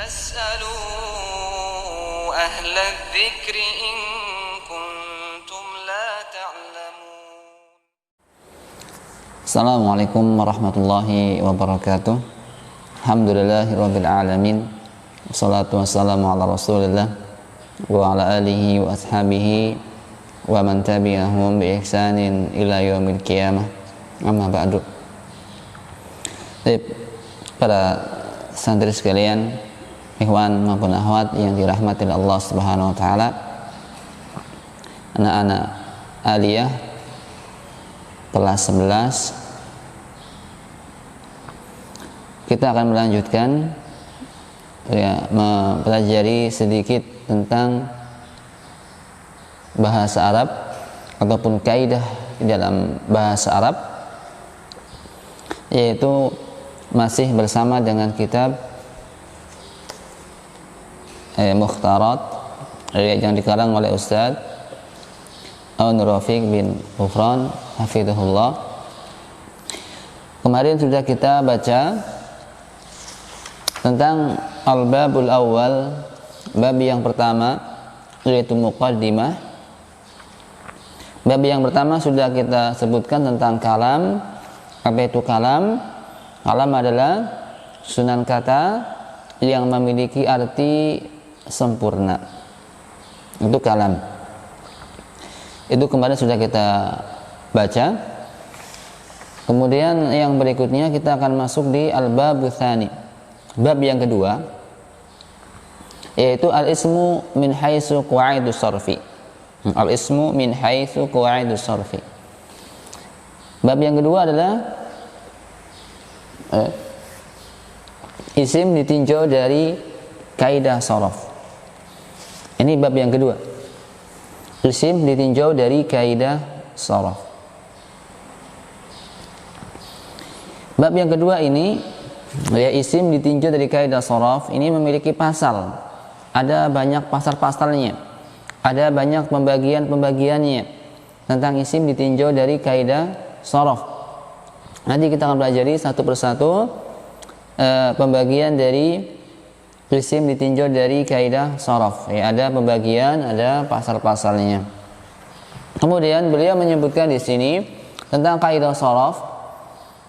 فاسألوا أهل الذكر إن كنتم لا تعلمون. Assalamualaikum warahmatullahi wabarakatuh. Alhamdulillahirabbil alamin. Wassalatu wassalamu ala Rasulillah wa ala alihi wa ashabihi wa man tabi'ahum bi ihsanin ila yaumil qiyamah. Amma ba'du. Baik, para santri sekalian, ikhwan maupun akhwat yang dirahmati Allah Subhanahu wa taala, anak-anak aliyah kelas 11, kita akan melanjutkan mempelajari sedikit tentang bahasa Arab ataupun kaidah di dalam bahasa Arab, yaitu masih bersama dengan kitab Mukhtarat yang dikarang oleh Ustaz Aun Rafiq bin Ghufran hafizahullah. Kemarin sudah kita baca tentang al-babul awal, bab yang pertama, yaitu muqaddimah. Bab yang pertama sudah kita sebutkan tentang kalam. Apa itu kalam? Kalam adalah susunan kata yang memiliki arti sempurna. Itu kalam. Itu kemarin sudah kita baca. Kemudian yang berikutnya kita akan masuk di al-babu tsani. Bab yang kedua, yaitu al-ismu min haitsu qawaidus sarfi. Al-ismu min haitsu qawaidus sarfi. Bab yang kedua adalah isim ditinjau dari kaidah sharaf. Ini bab yang kedua. Isim ditinjau dari kaidah sharaf. Bab yang kedua ini, ya, isim ditinjau dari kaidah sharaf ini memiliki pasal. Ada banyak pasal-pasalnya. Ada banyak pembagian-pembagiannya tentang isim ditinjau dari kaidah sharaf. Nanti kita akan pelajari satu persatu pembagian dari isim ditinjau dari kaidah sharaf. Ya, ada pembagian, ada pasal-pasalnya. Kemudian beliau menyebutkan di sini tentang kaidah sharaf.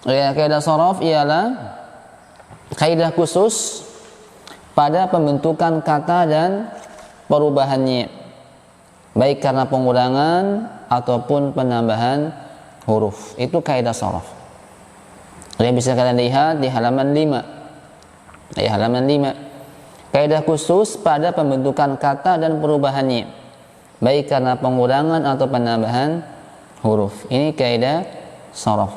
Ya, kaidah sharaf ialah kaidah khusus pada pembentukan kata dan perubahannya, baik karena pengulangan ataupun penambahan huruf. Itu kaidah sharaf. Yang bisa kalian lihat di halaman 5. Di halaman 5. Kaidah khusus pada pembentukan kata dan perubahannya, baik karena pengulangan atau penambahan huruf. Ini kaidah sharaf.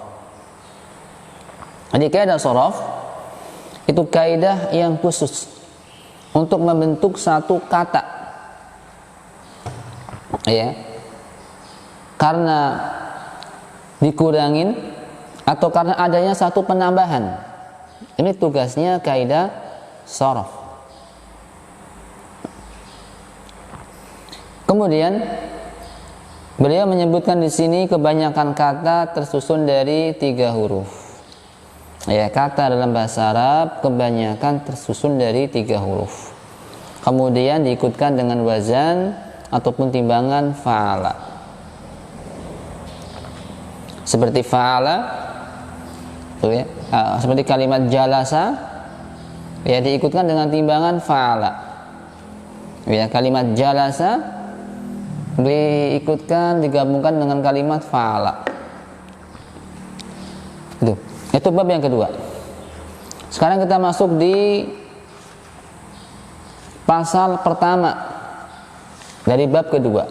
Jadi kaidah sharaf itu kaidah yang khusus untuk membentuk satu kata. Ya. Karena dikurangin atau karena adanya satu penambahan. Ini tugasnya kaidah sharaf. Kemudian beliau menyebutkan di sini kebanyakan kata tersusun dari 3 huruf. Ya, kata dalam bahasa Arab kebanyakan tersusun dari 3 huruf. Kemudian diikutkan dengan wazan ataupun timbangan fa'ala. Seperti fa'ala, ya, seperti kalimat jalasa, ya, diikutkan dengan timbangan fa'ala. Ya, kalimat jalasa diikutkan, digabungkan dengan kalimat fa'ala. Itu bab yang kedua. Sekarang kita masuk di pasal pertama dari bab kedua.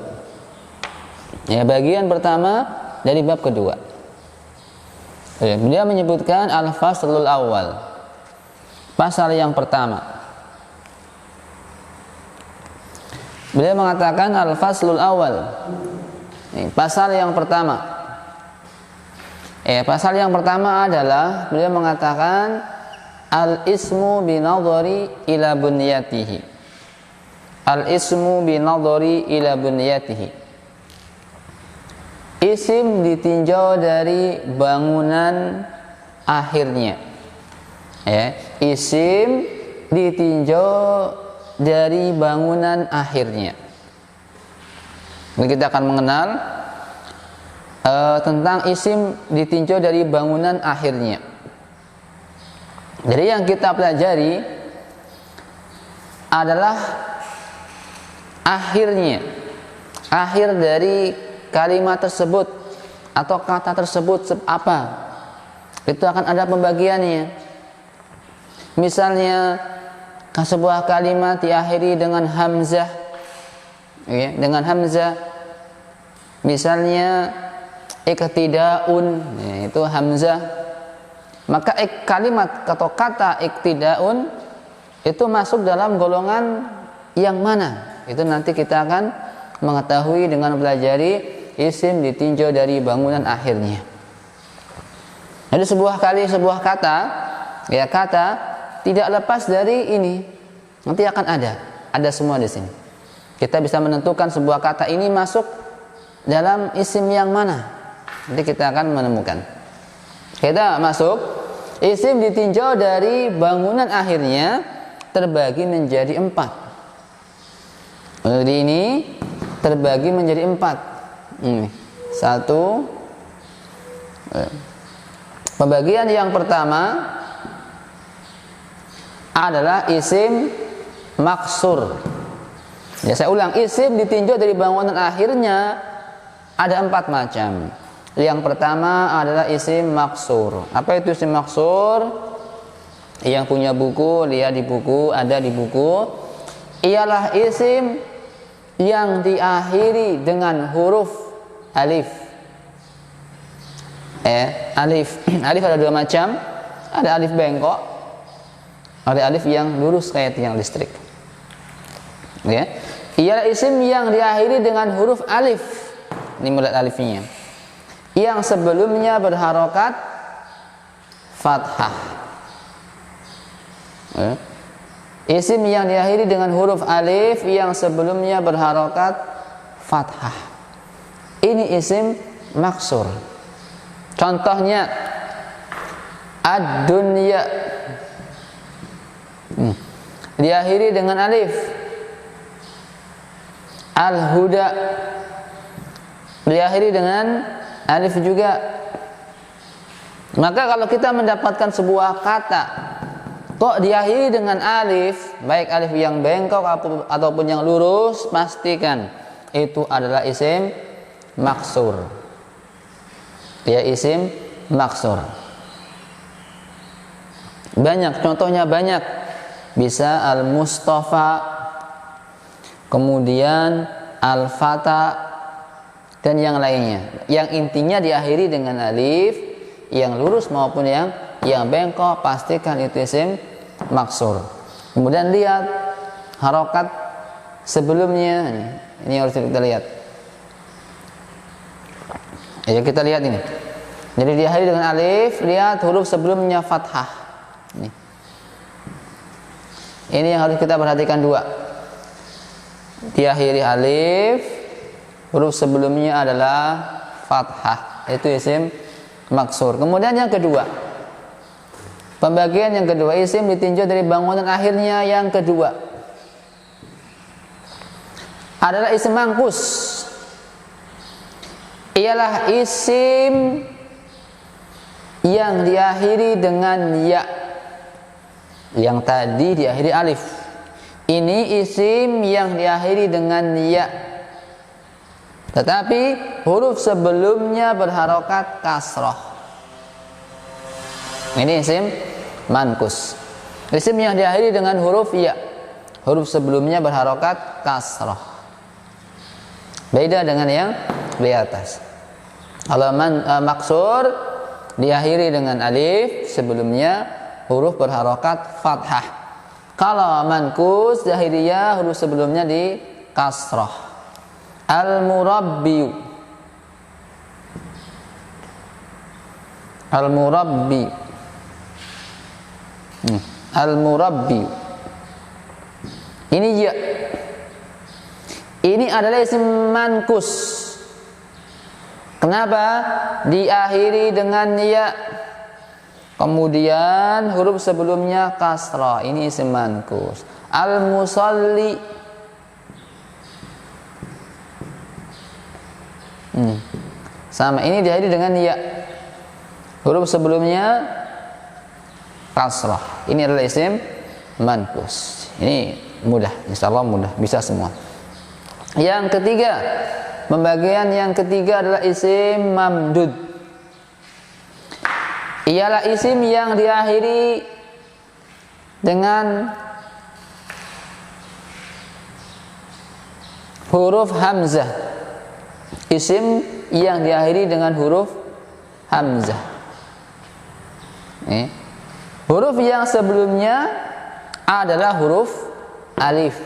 Ya, bagian pertama dari bab kedua. Beliau menyebutkan al-faslul awal, pasal yang pertama. Beliau mengatakan al-faslul awal, pasal yang pertama. Pasal yang pertama adalah beliau mengatakan al-ismu binadhari ila bunyatihi. Al-ismu binadhari ila bunyatihi. Isim ditinjau dari bangunan akhirnya. Ya, isim ditinjau dari bangunan akhirnya. Ini kita akan mengenal tentang isim ditinjau dari bangunan akhirnya. Jadi yang kita pelajari adalah akhirnya, akhir dari kalimat tersebut atau kata tersebut apa. Itu akan ada pembagiannya. Misalnya sebuah kalimat diakhiri dengan hamzah, ya, dengan hamzah. Misalnya iktidaun, ya, itu hamzah. Maka kalimat atau kata iktidaun itu masuk dalam golongan yang mana? Itu nanti kita akan mengetahui dengan pelajari isim ditinjau dari bangunan akhirnya. Jadi sebuah kata, ya kata tidak lepas dari ini. Nanti akan ada semua di sini. Kita bisa menentukan sebuah kata ini masuk dalam isim yang mana. Nanti kita akan menemukan. Kita masuk isim ditinjau dari bangunan akhirnya terbagi menjadi 4. Jadi ini terbagi menjadi 4. Ini 1. Pembagian yang pertama adalah isim maksur. Ya, saya ulang, isim ditinjau dari bangunan akhirnya ada 4 macam. Yang pertama adalah isim maksur. Apa itu isim maksur? Yang punya buku, lihat di buku, ada di buku. Ialah isim yang diakhiri dengan huruf alif. Alif. Alif ada 2 macam. Ada alif bengkok, ada alif yang lurus kayak tiang listrik. Ya. Ialah isim yang diakhiri dengan huruf alif. Ini mulai alifnya. Yang sebelumnya berharokat fathah. Ya. Isim yang diakhiri dengan huruf alif yang sebelumnya berharokat fathah. Ini isim maksur. Contohnya ad-dunya diakhiri dengan alif. Al-huda diakhiri dengan alif juga. Maka kalau kita mendapatkan sebuah kata kok diakhiri dengan alif, baik alif yang bengkok ataupun yang lurus, pastikan itu adalah isim maksur. Dia isim maksur. Banyak, contohnya banyak. Bisa al-mustafa, kemudian al-fata, dan yang lainnya. Yang intinya diakhiri dengan alif, yang lurus maupun yang bengkok, pastikan itu isim maksur. Kemudian lihat harokat sebelumnya. Ini harus kita lihat. Ya, kita lihat ini. Jadi diakhiri dengan alif, lihat huruf sebelumnya fathah. Ini yang harus kita perhatikan 2. Diakhiri alif, huruf sebelumnya adalah fathah. Itu isim maksur. Kemudian yang kedua, pembagian yang kedua, isim ditinjau dari bangunan akhirnya yang kedua adalah isim mangkus. Ialah isim yang diakhiri dengan ya. Yang tadi diakhiri alif. Ini isim yang diakhiri dengan ya, tetapi huruf sebelumnya berharokat kasroh. Ini isim mankus. Isim yang diakhiri dengan huruf ya, huruf sebelumnya berharokat kasroh. Beda dengan yang di atas. Kalau maksur diakhiri dengan alif, sebelumnya huruf berharokat fathah. Kalau mankus diakhiri ya, huruf sebelumnya di kasroh. Al-murabbi, al-murabbi, al-murabbi. Ini ya. Ini adalah isim mankus. Kenapa diakhiri dengan ya? Kemudian huruf sebelumnya kasrah, ini isim manqus. Al-musalli, sama, ini diakhiri dengan ya. Huruf sebelumnya kasrah, ini adalah isim manqus. Ini mudah, insyaallah mudah, bisa semua. Yang ketiga, pembagian yang ketiga adalah isim mamdud. Ialah isim yang diakhiri dengan huruf hamzah. Isim yang diakhiri dengan huruf hamzah. Huruf yang sebelumnya adalah huruf alif.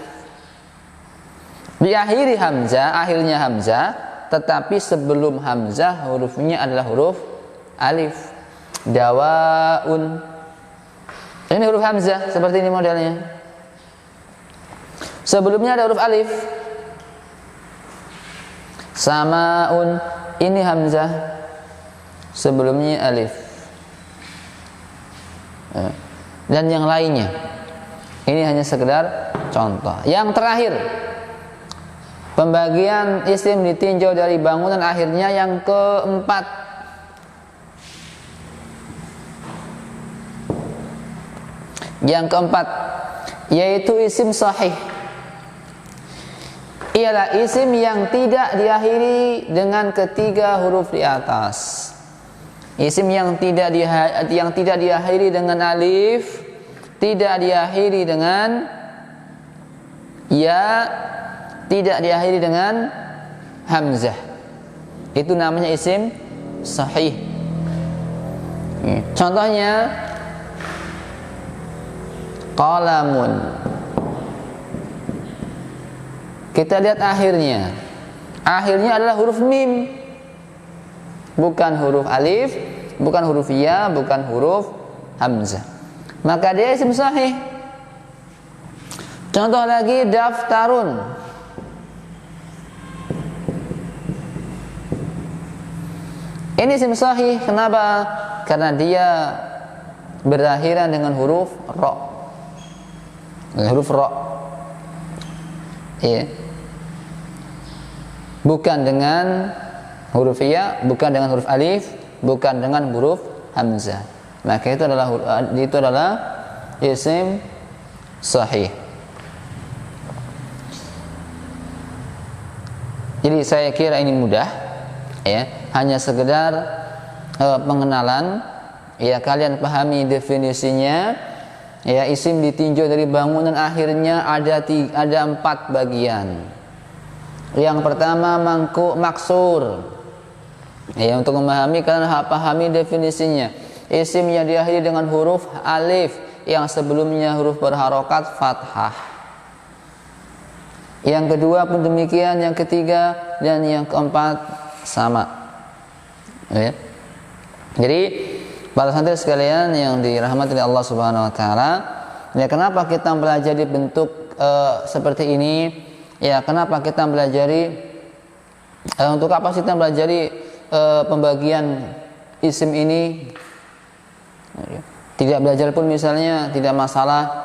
Diakhiri hamzah, akhirnya hamzah, tetapi sebelum hamzah hurufnya adalah huruf alif. Dawaun, ini huruf hamzah, seperti ini modelnya. Sebelumnya ada huruf alif. Samaun, ini hamzah, sebelumnya alif. Dan yang lainnya. Ini hanya sekedar contoh. Yang terakhir, pembagian isim ditinjau dari bangunan akhirnya yang keempat. Yang keempat, yaitu isim sahih. Ialah isim yang tidak diakhiri dengan ketiga huruf di atas. Isim yang tidak diakhiri dengan alif, tidak diakhiri dengan ya, tidak diakhiri dengan hamzah. Itu namanya isim sahih. Contohnya qalamun. Kita lihat akhirnya. Akhirnya adalah huruf mim. Bukan huruf alif, bukan huruf ya, bukan huruf hamzah. Maka dia isim sahih. Contoh lagi daftarun. Ini isim sahih. Kenapa? Karena dia berakhiran dengan huruf ra. Huruf ra, ya. Bukan dengan huruf ya, bukan dengan huruf alif, bukan dengan huruf hamzah. Maka itu adalah isim sahih. Jadi saya kira ini mudah, ya. Hanya sekedar pengenalan, ya, kalian pahami definisinya. Ya, isim ditinjau dari bangunan akhirnya ada 4 bagian. Yang pertama maksur. Ya, untuk memahami kalian pahami definisinya. Isim yang diakhiri dengan huruf alif yang sebelumnya huruf berharokat fathah. Yang kedua pun demikian, yang ketiga dan yang keempat sama. Ya. Jadi para santri sekalian yang dirahmati oleh Allah Subhanahu wa taala, ya, kenapa kita mempelajari bentuk seperti ini? Ya, kenapa kita mempelajari untuk apa sih kita mempelajari pembagian isim ini? Tidak belajar pun misalnya tidak masalah.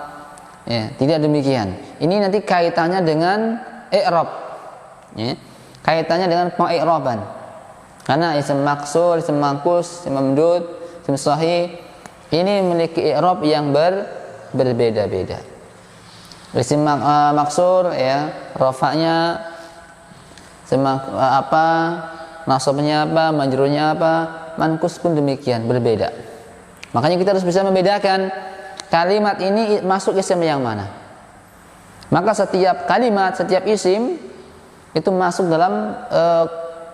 Ya, tidak demikian. Ini nanti kaitannya dengan i'rab. Ya, kaitannya dengan pengi'raban. Karena isim maksur, isim manqus, isim mamdud, isim sahih ini memiliki i'rab yang berbeda-beda. Isim maksur, ya, rafa'nya apa, nasabnya apa, majrurnya apa, manqus pun demikian, berbeda. Makanya kita harus bisa membedakan kalimat ini masuk isim yang mana. Maka setiap kalimat, setiap isim itu masuk dalam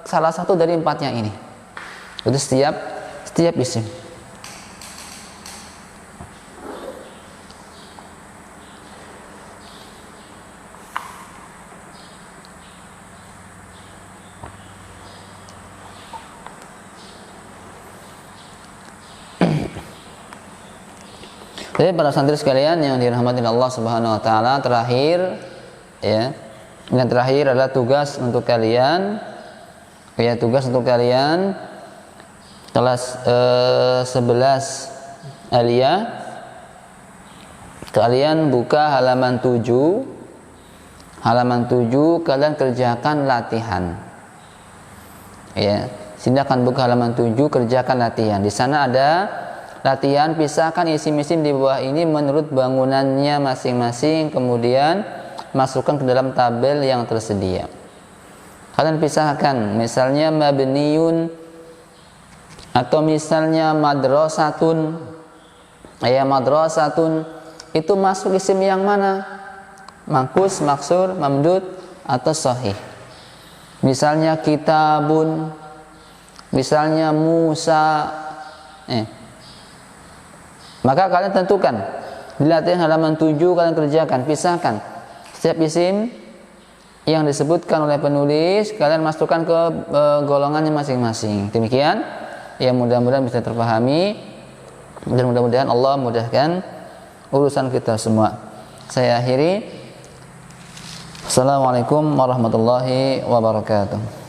salah satu dari 4-nya ini. Itu setiap isim. Jadi para santri sekalian yang dirahmati Allah Subhanahu wa taala, terakhir, ya. Yang terakhir adalah tugas untuk kalian. Ya, tugas untuk kalian kelas 11 Alia, kalian buka halaman 7. Halaman 7 kalian kerjakan latihan. Ya, silakan buka halaman 7, kerjakan latihan. Di sana ada latihan, pisahkan isim-isim di bawah ini menurut bangunannya masing-masing, kemudian masukkan ke dalam tabel yang tersedia. Kalian pisahkan, misalnya mabniun atau misalnya madrasatun. Ya, madrasatun itu masuk isim yang mana? Manqus, maksur, mamdud atau sahih. Misalnya kitabun, misalnya Musa. Maka kalian tentukan di latihan halaman 7, kalian kerjakan, pisahkan setiap isim yang disebutkan oleh penulis, kalian masukkan ke golongannya masing-masing. Demikian, ya, mudah-mudahan bisa terpahami dan mudah-mudahan Allah mudahkan urusan kita semua. Saya akhiri. Assalamualaikum warahmatullahi wabarakatuh.